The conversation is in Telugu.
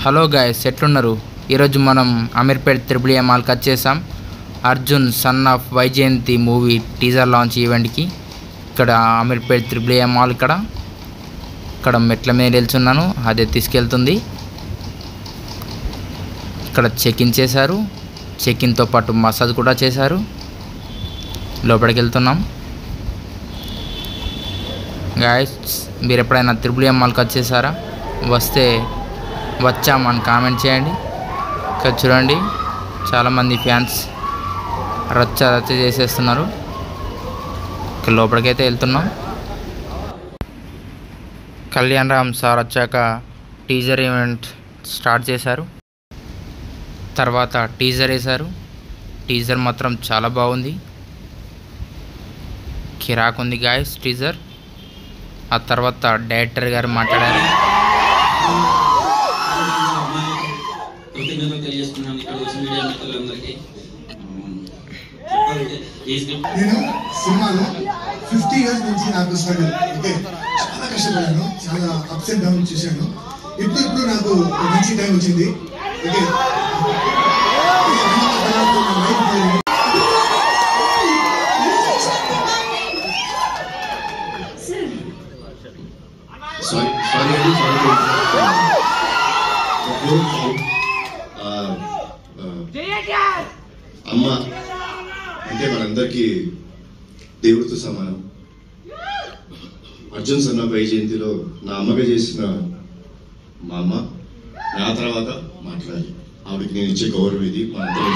హలో గాయ్స్, ఎట్లున్నారు? ఈరోజు మనం అమీర్పేట్ త్రిబుల్ మాల్కి వచ్చేసాం. Arjun son of Vyjayanthi movie teaser launch ఈవెంట్కి. ఇక్కడ అమీర్పేట్ త్రిబుల్ మాల్ ఇక్కడ మెట్ల మీద వెళ్తున్నాను, అదే తీసుకెళ్తుంది. ఇక్కడ చెక్-ఇన్ చేశారు, చెక్-ఇన్తో పాటు మసాజ్ కూడా చేశారు. లోపలికి వెళ్తున్నాం. గాయ్స్, మీరు ఎప్పుడైనా త్రిబుల్ మాల్కి వచ్చేసారా? వస్తే వచ్చామని కామెంట్ చేయండి. ఇక్కడ చూడండి, చాలామంది ఫ్యాన్స్ రచ్చ చేసేస్తున్నారు. ఇక్కడ లోపలికైతే వెళ్తున్నాం. కళ్యాణ్ రామ్ సార్ వచ్చాక టీజర్ ఈవెంట్ స్టార్ట్ చేశారు. తర్వాత టీజర్ వేశారు. టీజర్ మాత్రం చాలా బాగుంది, కిరాకుంది గాయ్స్ టీజర్. ఆ తర్వాత డైరెక్టర్ గారు మాట్లాడారు. నేను సినిమాలో 50 years నుంచి నాకు స్ట్రగుల్, ఓకే, చాలా కష్టపడ్డాను, చాలా అప్స్ అండ్ డౌన్ చూశాను. ఇప్పుడు నాకు మంచి టైం వచ్చింది. ఓకే, అమ్మ అంటే మనందరికీ దేవుడితో సమానం. అర్జున్ సన్ ఆఫ్ వైజయంతిలో నా అమ్మగా చేసిన మా అమ్మ నా తర్వాత మాట్లాడాలి. ఆవిడకి నేను ఇచ్చే గౌరవం ఇది. మా అందరూ